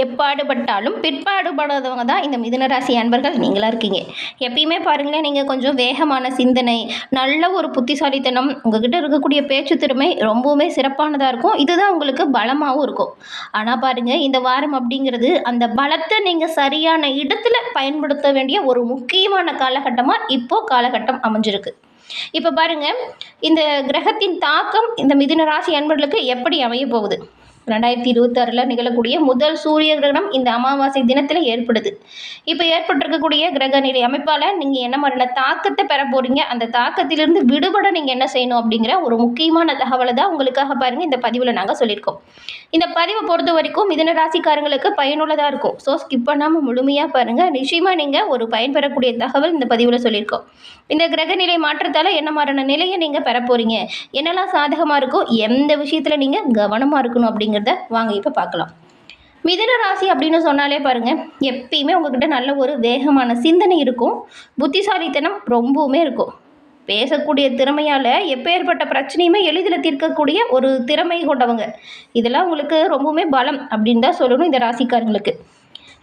எப்பாடுபட்டாலும் பிற்பாடுபடாதவங்க தான் இந்த மிதுன ராசி அன்பர்கள் நீங்களா இருக்கீங்க. எப்பயுமே பாருங்களேன், நீங்கள் கொஞ்சம் வேகமான சிந்தனை, நல்ல ஒரு புத்திசாலித்தனம், உங்ககிட்ட இருக்கக்கூடிய பேச்சு திறமை ரொம்பவுமே சிறப்பானதாக இருக்கும். இதுதான் உங்களுக்கு பலமாகவும் இருக்கும். ஆனால் பாருங்கள், இந்த வாரம் அப்படிங்கிறது அந்த பலத்தை நீங்கள் சரியான இடத்துல பயன்படுத்த வேண்டிய ஒரு முக்கியமான காலகட்டமாக இப்போது காலகட்டம் அமைஞ்சிருக்கு. இப்போ பாருங்க, இந்த கிரகத்தின் தாக்கம் இந்த மிதுன ராசி அன்பர்களுக்கு எப்படி அமைய போகுது? 2026 நிகழக்கூடிய முதல் சூரிய கிரகணம் இந்த அமாவாசை தினத்தில் ஏற்படுது. இப்போ ஏற்பட்டிருக்கக்கூடிய கிரக நிலை அமைப்பால் நீங்கள் என்ன மாதிரியான தாக்கத்தை பெற போகிறீங்க, அந்த தாக்கத்திலிருந்து விடுபட நீங்கள் என்ன செய்யணும் அப்படிங்கிற ஒரு முக்கியமான தகவலை தான் உங்களுக்காக பாருங்கள் இந்த பதிவில் நாங்கள் சொல்லியிருக்கோம். இந்த பதிவை பொறுத்த வரைக்கும் மிதுன ராசிக்காரங்களுக்கு பயனுள்ளதாக இருக்கும். ஸோ ஸ்கிப் பண்ணாமல் முழுமையாக பாருங்கள். நிச்சயமாக நீங்கள் ஒரு பயன்பெறக்கூடிய தகவல் இந்த பதிவில் சொல்லியிருக்கோம். இந்த கிரகநிலை மாற்றத்தால் என்ன மாதிரியான நிலையை நீங்கள் பெற போகிறீங்க, என்னெல்லாம் சாதகமாக இருக்கோ, எந்த விஷயத்தில் நீங்கள் கவனமாக இருக்கணும் அப்படிங்கிறத வாங்க இப்போ பார்க்கலாம். மிதுன ராசி அப்படின்னு சொன்னாலே பாருங்கள், எப்பயுமே உங்ககிட்ட நல்ல ஒரு வேகமான சிந்தனை இருக்கும், புத்திசாலித்தனம் ரொம்பவுமே இருக்கும். பேசக்கூடிய திறமையால் எப்பேற்பட்ட பிரச்சனையுமே எளிதில் தீர்க்கக்கூடிய ஒரு திறமை கொண்டவங்க. இதெல்லாம் உங்களுக்கு ரொம்பவுமே பலம் அப்படின்னு தான் சொல்லணும் இந்த ராசிக்காரங்களுக்கு.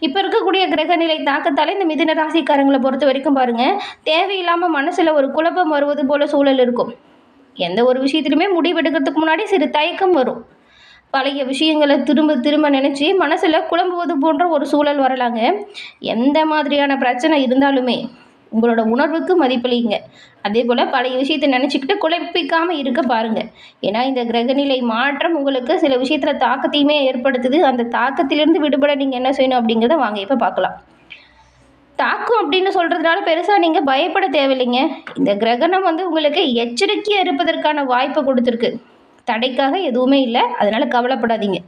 இப்போ இருக்கக்கூடிய கிரகநிலை தாக்கத்தால் இந்த மிதுன ராசிக்காரங்களை பொறுத்த வரைக்கும் பாருங்கள், தேவையில்லாமல் மனசில் ஒரு குழப்பம் வருவது போல் சூழல் இருக்கும். எந்த ஒரு விஷயத்துலையுமே முடிவெடுக்கிறதுக்கு முன்னாடி சிறு தயக்கம் வரும். பழைய விஷயங்களை திரும்ப திரும்ப நினச்சி மனசில் குழம்புவது போன்ற ஒரு சூழல் வரலாங்க. எந்த மாதிரியான பிரச்சனை இருந்தாலுமே உங்களோட உணர்வுக்கு மதிப்பளிங்க. அதே போல் பழைய விஷயத்தை நினச்சிக்கிட்டு குழப்பிக்காமல் இருக்க பாருங்கள். ஏன்னா இந்த கிரகநிலை மாற்றம் உங்களுக்கு சில விஷயத்தில் தாக்கத்தையுமே ஏற்படுத்துது. அந்த தாக்கத்திலிருந்து விடுபட நீங்கள் என்ன செய்யணும் அப்படிங்கிறத வாங்க இப்போ பார்க்கலாம். தாக்கம் அப்படின்னு சொல்கிறதுனால பெருசாக நீங்கள் பயப்பட தேவையில்லைங்க. இந்த கிரகணம் உங்களுக்கு எச்சரிக்கையாக இருப்பதற்கான வாய்ப்பை கொடுத்துருக்கு. தடைக்காக எதுவுமே இல்லை, அதனால் கவலைப்படாதீங்க.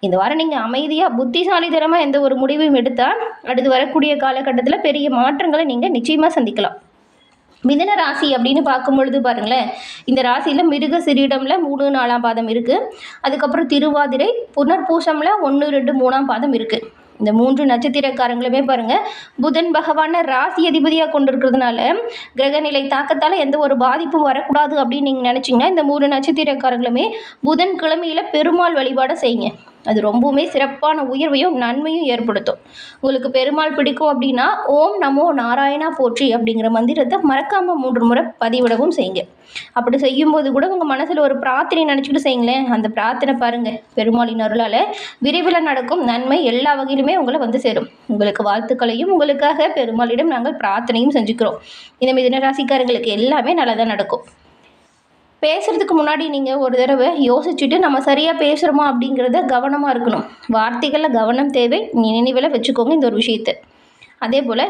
இந்த வாரம் நீங்கள் அமைதியாக புத்திசாலித்தனமாக எந்த ஒரு முடிவையும் எடுத்தால் அடுத்து வரக்கூடிய காலகட்டத்தில் பெரிய மாற்றங்களை நீங்கள் நிச்சயமாக சந்திக்கலாம். மிதுன ராசி அப்படின்னு பார்க்கும் பொழுது பாருங்களேன், இந்த ராசியில் மிருக சிறீடமில் 3, 4ஆம் பாதம் இருக்குது. அதுக்கப்புறம் திருவாதிரை, புனர்பூசமில் 1, 2, 3ஆம் பாதம் இருக்குது. இந்த 3 நட்சத்திரக்காரங்களுமே பாருங்கள், புதன் பகவானை ராசி அதிபதியாக கொண்டிருக்கிறதுனால கிரகநிலை தாக்கத்தால் எந்த ஒரு பாதிப்பும் வரக்கூடாது அப்படின்னு நீங்கள் நினச்சிங்கன்னா இந்த 3 நட்சத்திரக்காரங்களுமே புதன் கிழமையில் பெருமாள் வழிபாடு செய்யுங்க. அது ரொம்பவுமே சிறப்பான உயர்வையும் நன்மையும் ஏற்படுத்தும். உங்களுக்கு பெருமாள் பிடிக்கும் அப்படின்னா ஓம் நமோ நாராயணா போற்றி அப்படிங்கிற மந்திரத்தை மறக்காமல் 3 முறை பதிவிடவும் செய்யுங்க. அப்படி செய்யும்போது கூட உங்கள் மனசில் ஒரு பிரார்த்தனை நினச்சிக்கிட்டு செய்யுங்களேன். அந்த பிரார்த்தனை பாருங்கள், பெருமாளின் அருளால் விரைவில் நடக்கும் நன்மை எல்லா வகையிலுமே உங்களை வந்து சேரும். உங்களுக்கு வாழ்த்துக்களையும் உங்களுக்காக பெருமாளிடம் நாங்கள் பிரார்த்தனையும் செஞ்சுக்கிறோம். இந்த மிதுன ராசிக்காரங்களுக்கு எல்லாமே நல்லதாக நடக்கும். பேசுகிறதுக்கு முன்னாடி நீங்கள் ஒரு தடவை யோசிச்சுட்டு நம்ம சரியாக பேசுகிறோமா அப்படிங்கிறத கவனமாக இருக்கணும். வார்த்தைகளில் கவனம் தேவை, நினைவில் வச்சுக்கோங்க இந்த ஒரு விஷயத்தை. அதே போல்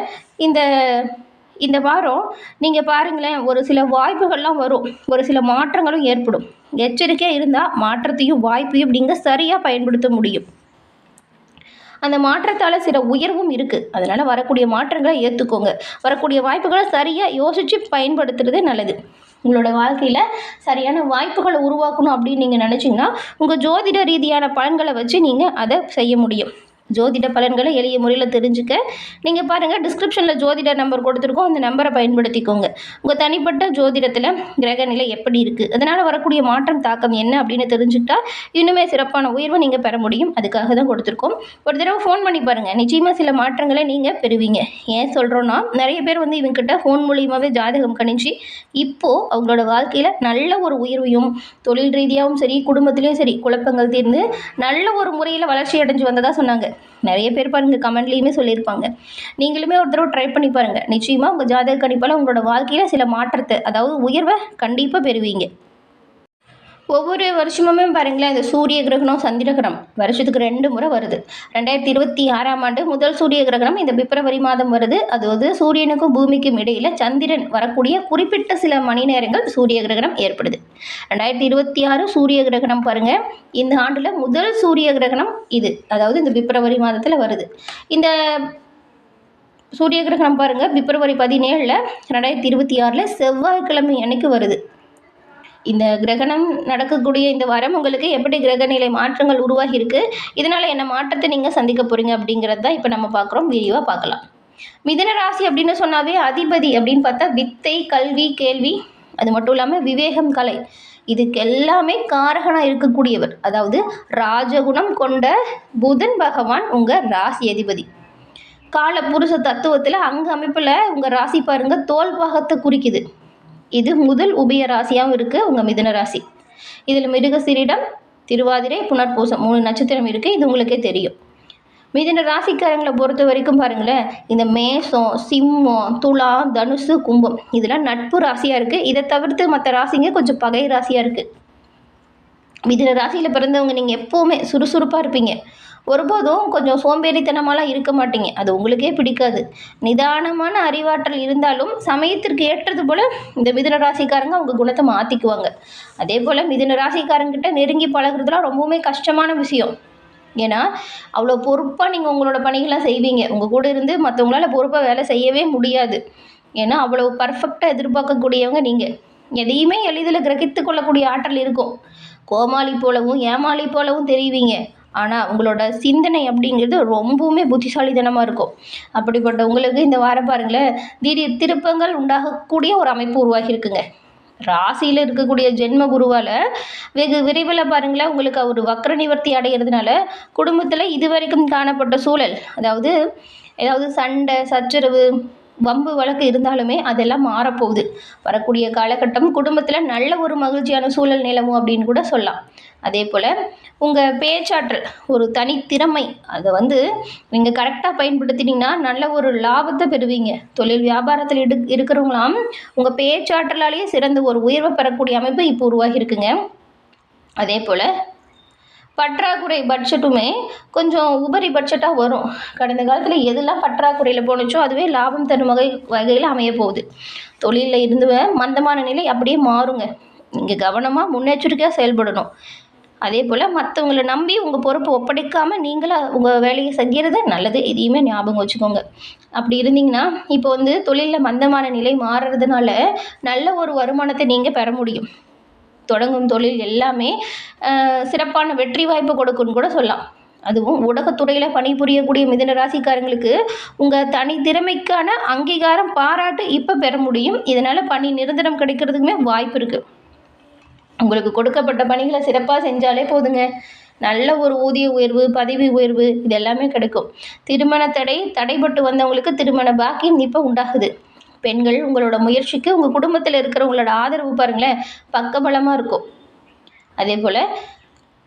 இந்த வாரம் நீங்கள் பாருங்களேன், ஒரு சில வாய்ப்புகள்லாம் வரும், ஒரு சில மாற்றங்களும் ஏற்படும். எச்சரிக்கையாக இருந்தால் மாற்றத்தையும் வாய்ப்பையும் நீங்கள் சரியாக பயன்படுத்த முடியும். அந்த மாற்றத்தால் சில உயர்வும் இருக்குது. அதனால் வரக்கூடிய மாற்றங்களை ஏற்றுக்கோங்க. வரக்கூடிய வாய்ப்புகளை சரியாக யோசித்து பயன்படுத்துறது நல்லது. உங்களோட வாழ்க்கையில் சரியான வாய்ப்புகளை உருவாக்கணும் அப்படின்னு நீங்கள் நினச்சிங்கன்னா உங்கள் ஜோதிட ரீதியான பலன்களை வச்சு நீங்கள் அதை செய்ய முடியும். ஜோதிட பலன்களை எளிய முறையில் தெரிஞ்சுக்க நீங்கள் பாருங்கள், டிஸ்கிரிப்ஷனில் ஜோதிட நம்பர் கொடுத்துருக்கோம், அந்த நம்பரை பயன்படுத்திக்கோங்க. உங்கள் தனிப்பட்ட ஜோதிடத்தில் கிரகநிலை எப்படி இருக்குது, அதனால் வரக்கூடிய மாற்றம் தாக்கம் என்ன அப்படின்னு தெரிஞ்சுக்கிட்டா இன்னுமே சிறப்பான உயர்வை நீங்கள் பெற முடியும். அதுக்காக தான் கொடுத்துருக்கோம். ஒரு தடவை ஃபோன் பண்ணி பாருங்கள், நிச்சயமாக சில மாற்றங்களை நீங்கள் பெறுவீங்க. ஏன் சொல்கிறோன்னா, நிறைய பேர் இவங்ககிட்ட ஃபோன் மூலியமாகவே ஜாதகம் கணிச்சு இப்போது அவங்களோட வாழ்க்கையில் நல்ல ஒரு உயர்வையும் தொழில் ரீதியாகவும் சரி குடும்பத்திலையும் சரி குழப்பங்கள் தீர்ந்து நல்ல ஒரு முறையில் வளர்ச்சி அடைஞ்சு வந்ததாக சொன்னாங்க. நிறைய பேர் பாருங்கள் கமெண்ட்லேயுமே சொல்லியிருப்பாங்க. நீங்களுமே ஒரு தடவை ட்ரை பண்ணி பாருங்கள். நிச்சயமாக உங்கள் ஜாதக கணிப்பால் உங்களோட வாழ்க்கையில் சில மாற்றத்தை, அதாவது உயர்வை கண்டிப்பாக பெறுவீங்க. ஒவ்வொரு வருஷமுமே பாருங்களேன், இந்த சூரிய கிரகணம் சந்திர கிரகணம் வருஷத்துக்கு 2 முறை வருது. 2026ஆம் ஆண்டு முதல் சூரிய கிரகணம் இந்த பிப்ரவரி மாதம் வருது. அது சூரியனுக்கும் பூமிக்கும் இடையில் சந்திரன் வரக்கூடிய குறிப்பிட்ட சில மணி நேரங்கள் சூரிய கிரகணம் ஏற்படுது. 2026 சூரிய கிரகணம் பாருங்கள், இந்த ஆண்டில் முதல் சூரிய கிரகணம் இது, அதாவது இந்த பிப்ரவரி மாதத்தில் வருது. இந்த சூரிய கிரகணம் பாருங்கள் பிப்ரவரி 17 2026 செவ்வாய்க்கிழமை அன்னைக்கு வருது. இந்த கிரகணம் நடக்கக்கூடிய இந்த வாரம் உங்களுக்கு எப்படி கிரகநிலை மாற்றங்கள் உருவாகி இருக்குது, இதனால் என்ன மாற்றத்தை நீங்கள் சந்திக்க போகிறீங்க அப்படிங்கிறது தான் இப்போ நம்ம பார்க்குறோம். வீடியோவாக பார்க்கலாம். மிதுன ராசி அப்படின்னு சொன்னாவே அதிபதி அப்படின்னு பார்த்தா வித்தை, கல்வி, கேள்வி, அது மட்டும் இல்லாமல் விவேகம், கலை, இதுக்கு எல்லாமே காரகனாக இருக்கக்கூடியவர், அதாவது ராஜகுணம் கொண்ட புதன் பகவான் உங்கள் ராசி அதிபதி. காலபுருஷ தத்துவத்தில் அங்கே அமைப்பில் உங்கள் ராசி பாருங்கள் தோல் பாகத்தை குறிக்குது. இது முதல் உபய ராசியாகவும் இருக்குது உங்கள் மிதுன ராசி. இதில் மிருகசீரிடம், திருவாதிரை, புனர்பூசம் 3 நட்சத்திரம் இருக்குது. இது உங்களுக்கே தெரியும். மிதுன ராசிக்காரங்களை பொறுத்த வரைக்கும் பாருங்களேன், இந்த மேஷம், சிம்மம், துலாம், தனுசு, கும்பம் இதெல்லாம் நட்பு ராசியாக இருக்குது. இதை தவிர்த்து மற்ற ராசிங்க கொஞ்சம் பகை ராசியாக இருக்குது. மிதுன ராசியில் பிறந்தவங்க நீங்கள் எப்போவுமே சுறுசுறுப்பாக இருப்பீங்க. ஒருபோதும் கொஞ்சம் சோம்பேறித்தனமாலாம் இருக்க மாட்டீங்க. அது உங்களுக்கே பிடிக்காது. நிதானமான அறிவாற்றல் இருந்தாலும் சமயத்திற்கு ஏற்றது போல் இந்த மிதுன ராசிக்காரங்க அவங்க குணத்தை மாற்றிக்குவாங்க. அதே போல் மிதுன ராசிக்காரங்கிட்ட நெருங்கி பழகுறதுலாம் ரொம்பவுமே கஷ்டமான விஷயம். ஏன்னா அவ்வளோ பொறுப்பாக நீங்கள் உங்களோட பணிகள்லாம் செய்வீங்க. உங்கள் கூட இருந்து மற்றவங்களால பொறுப்பாக வேலை செய்யவே முடியாது. ஏன்னா அவ்வளோ பர்ஃபெக்டாக எதிர்பார்க்கக்கூடியவங்க நீங்கள். எதையுமே எளிதில் கிரகித்து கொள்ளக்கூடிய ஆற்றல் இருக்கும். கோமாளி போலவும் ஏமாளி போலவும் தெரிவிங்க. ஆனால் உங்களோட சிந்தனை அப்படிங்கிறது ரொம்பவுமே புத்திசாலித்தனமாக இருக்கும். அப்படிப்பட்ட உங்களுக்கு இந்த வாரம் பாருங்களேன், திடீர் திருப்பங்கள் உண்டாகக்கூடிய ஒரு அமைப்பு உருவாகி இருக்குங்க. ராசியில் இருக்கக்கூடிய ஜென்ம குருவால் வெகு விரைவில் பாருங்களேன் உங்களுக்கு அவர் வக்ர நிவர்த்தி அடைகிறதுனால குடும்பத்தில் இதுவரைக்கும் காணப்பட்ட சூழல், ஏதாவது சண்டை சச்சரவு வம்பு வழக்கு இருந்தாலுமே அதெல்லாம் மாறப்போகுது. வரக்கூடிய காலகட்டம் குடும்பத்தில் நல்ல ஒரு மகிழ்ச்சியான சூழல் நிலவும் அப்படின்னு கூட சொல்லலாம். அதே போல் உங்கள் பேச்சாற்றல் ஒரு தனித்திறமை, அதை நீங்கள் கரெக்டாக பயன்படுத்தினீங்கன்னா நல்ல ஒரு லாபத்தை பெறுவீங்க. தொழில் வியாபாரத்தில் இருக்கிறவங்களாம் உங்கள் பேச்சாற்றலாலேயே சிறந்த ஒரு உயர்வை பெறக்கூடிய அமைப்பு இப்போ உருவாகி இருக்குங்க. அதே போல் பற்றாக்குறை பட்ஜெட்டுமே கொஞ்சம் உபரி பட்ஜெட்டாக வரும். கடந்த காலத்தில் எதெல்லாம் பற்றாக்குறையில் போணுச்சோ அதுவே லாபம் தரும் வகையில் அமைய போகுது. தொழிலில் இருந்து மந்தமான நிலை அப்படியே மாறுங்க. நீங்கள் கவனமாக முன்னெச்சரிக்கையாக செயல்படணும். அதே போல் மற்றவங்களை நம்பி உங்கள் பொறுப்பு ஒப்படைக்காமல் நீங்களாக உங்கள் வேலையை செய்கிறது நல்லது. இதையுமே ஞாபகம் வச்சுக்கோங்க. அப்படி இருந்தீங்கன்னா இப்போ தொழிலில் மந்தமான நிலை மாறுறதுனால நல்ல ஒரு வருமானத்தை நீங்கள் பெற முடியும். தொடங்கும் தொழில் எல்லாமே சிறப்பான வெற்றி வாய்ப்பு கொடுக்குன்னு கூட சொல்லலாம். அதுவும் ஊடகத்துறையில் பணிபுரியக்கூடிய மிதுன ராசிக்காரங்களுக்கு உங்கள் தனித்திறமைக்கான அங்கீகாரம் பாராட்டு இப்போ பெற முடியும். இதனால் பணி நிரந்தரம் கிடைக்கிறதுக்குமே வாய்ப்பு இருக்குது. உங்களுக்கு கொடுக்கப்பட்ட பணிகளை சிறப்பாக செஞ்சாலே போதுங்க. நல்ல ஒரு ஊதிய உயர்வு, பதவி உயர்வு இது எல்லாமே கிடைக்கும். திருமண தடைபட்டு வந்தவங்களுக்கு திருமண பாக்கியம் இப்போ உண்டாகுது. பெண்கள் உங்களோட முயற்சிக்கு உங்கள் குடும்பத்தில் இருக்கிறவங்களோட ஆதரவு பாருங்களேன் பக்கபலமாக இருக்கும். அதே போல்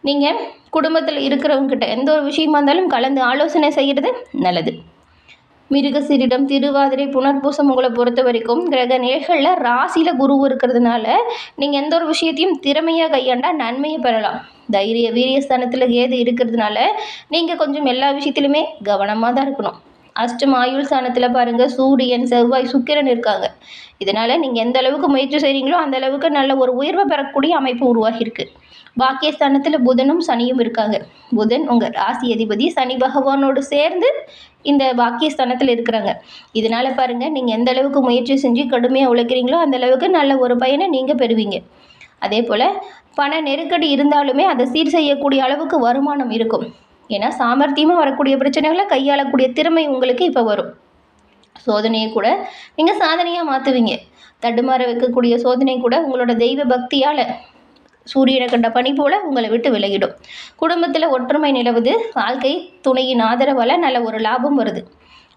நீங்கள் குடும்பத்தில் இருக்கிறவங்ககிட்ட எந்த ஒரு விஷயமா இருந்தாலும் கலந்து ஆலோசனை செய்கிறது நல்லது. மிருகசீரிடம், திருவாதிரை, புனர்பூசம் உங்களை பொறுத்த வரைக்கும் கிரக நிலைகளில் ராசியில் குரு இருக்கிறதுனால நீங்கள் எந்த ஒரு விஷயத்தையும் திறமையாக கையாண்டால் நன்மையை பெறலாம். தைரிய வீரியஸ்தானத்தில் ஏது இருக்கிறதுனால நீங்கள் கொஞ்சம் எல்லா விஷயத்திலுமே கவனமாக தான் இருக்கணும். அஷ்டம ஆயுள் ஸ்தானத்தில் பாருங்கள் சூரியன், செவ்வாய், சுக்கிரன் இருக்காங்க. இதனால் நீங்கள் எந்த அளவுக்கு முயற்சி செய்கிறீங்களோ அந்த அளவுக்கு நல்ல ஒரு உயர்வை பெறக்கூடிய அமைப்பு உருவாகியிருக்கு. பாக்கியஸ்தானத்தில் புதனும் சனியும் இருக்காங்க. புதன் உங்கள் ராசி அதிபதி சனி பகவானோடு சேர்ந்து இந்த பாக்கியஸ்தானத்தில் இருக்கிறாங்க. இதனால் பாருங்கள் நீங்கள் எந்த அளவுக்கு முயற்சி செஞ்சு கடுமையாக உழைக்கிறீங்களோ அந்த அளவுக்கு நல்ல ஒரு பயனை நீங்கள் பெறுவீங்க. அதே போல் பண நெருக்கடி இருந்தாலுமே அதை சீர் செய்யக்கூடிய அளவுக்கு வருமானம் இருக்கும். ஏன்னா சாமர்த்தியமாக வரக்கூடிய பிரச்சனைகளை கையாளக்கூடிய திறமை உங்களுக்கு இப்போ வரும். சோதனையை கூட நீங்கள் சாதனையாக மாற்றுவீங்க. தடுமாற வைக்கக்கூடிய சோதனை கூட உங்களோட தெய்வ பக்தியால் சூரியனை கண்ட பனி போல் உங்களை விட்டு விலகிடும். குடும்பத்தில் ஒற்றுமை நிலவுது. வாழ்க்கை துணையின் ஆதரவால் நல்ல ஒரு லாபம் வருது.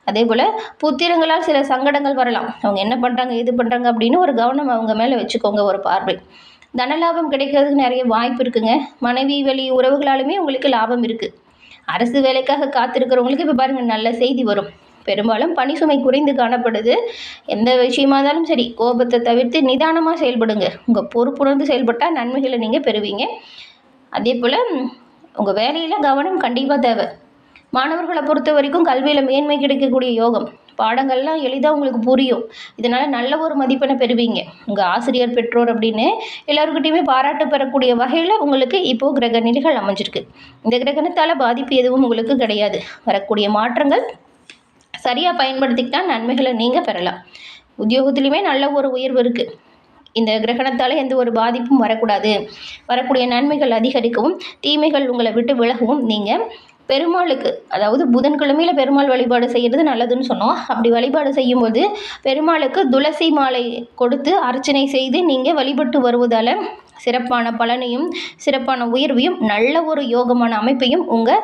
அதே போல் புத்திரங்களால் சில சங்கடங்கள் வரலாம். அவங்க என்ன பண்ணுறாங்க எது பண்ணுறாங்க அப்படின்னு ஒரு கவனம் அவங்க மேலே வச்சுக்கோங்க. ஒரு பார்வை. தனலாபம் கிடைக்கிறதுக்கு நிறைய வாய்ப்பு இருக்குங்க. மனைவி வழி உறவுகளாலுமே உங்களுக்கு லாபம் இருக்குது. அரசு வேலைக்காக காத்திருக்கிறவங்களுக்கு இப்போ பாருங்கள் நல்ல செய்தி வரும். பெரும்பாலும் பணி சுமை குறைந்து காணப்படுது. எந்த விஷயமா இருந்தாலும் சரி கோபத்தை தவிர்த்து நிதானமாக செயல்படுங்க. உங்கள் பொறுப்புணர்ந்து செயல்பட்டால் நன்மைகளை நீங்கள் பெறுவீங்க. அதே போல் உங்கள் வேலையில் கவனம் கண்டிப்பாக தேவை. மாணவர்களை பொறுத்த வரைக்கும் கல்வியில் மேன்மை கிடைக்கக்கூடிய யோகம். பாடங்கள்லாம் எளிதாக உங்களுக்கு புரியும். இதனால் நல்ல ஒரு மதிப்பெண்ணை பெறுவீங்க. உங்கள் ஆசிரியர், பெற்றோர் அப்படின்னு எல்லாருக்கிட்டையுமே பாராட்டு பெறக்கூடிய வகையில் உங்களுக்கு இப்போது கிரக நிலைகள் அமைஞ்சிருக்கு. இந்த கிரகணத்தால் பாதிப்பு எதுவும் உங்களுக்கு கிடையாது. வரக்கூடிய மாற்றங்கள் சரியாக பயன்படுத்திக்கிட்டால் நன்மைகளை நீங்கள் பெறலாம். உத்தியோகத்துலேயுமே நல்ல ஒரு உயர்வு இருக்குது. இந்த கிரகணத்தால் எந்த ஒரு பாதிப்பும் வரக்கூடாது. வரக்கூடிய நன்மைகள் அதிகரிக்கவும் தீமைகள் உங்களை விட்டு விலகவும் நீங்கள் பெருமாளுக்கு, அதாவது புதன்கிழமையில் பெருமாள் வழிபாடு செய்கிறது நல்லதுன்னு சொன்னோம். அப்படி வழிபாடு செய்யும்போது பெருமாளுக்கு துளசி மாலை கொடுத்து அர்ச்சனை செய்து நீங்கள் வழிபட்டு வருவதால் சிறப்பான பலனையும் சிறப்பான உயர்வையும் நல்ல ஒரு யோகமான அமைப்பையும் உங்கள்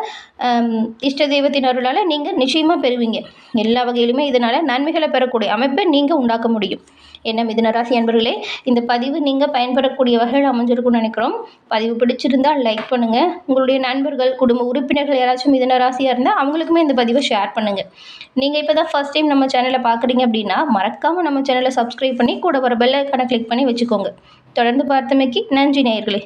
இஷ்ட தெய்வத்தின் அருளால் நீங்கள் நிச்சயமாக பெறுவீங்க. எல்லா வகையிலுமே இதனால் நன்மைகளை பெறக்கூடிய அமைப்பை நீங்கள் உண்டாக்க முடியும். என்ன மிதுன ராசி அன்பர்களே, இந்த பதிவு நீங்கள் பயன்படக்கூடிய வகையில் அமைஞ்சிருக்கும்னு நினைக்கிறோம். பதிவு பிடிச்சிருந்தால் லைக் பண்ணுங்கள். உங்களுடைய நண்பர்கள், குடும்ப உறுப்பினர்கள் யாராச்சும் மிதுன ராசியாக இருந்தால் அவங்களுக்குமே இந்த பதிவை ஷேர் பண்ணுங்கள். நீங்கள் இப்போ தான் ஃபஸ்ட் டைம் நம்ம சேனலை பார்க்குறீங்க அப்படின்னா மறக்காமல் நம்ம சேனலை சப்ஸ்கிரைப் பண்ணி கூட வர பெல் ஐக்கானை கிளிக் பண்ணி வச்சுக்கோங்க. தொடர்ந்து பார்த்தமைக்கு நன்றி நேயர்களே.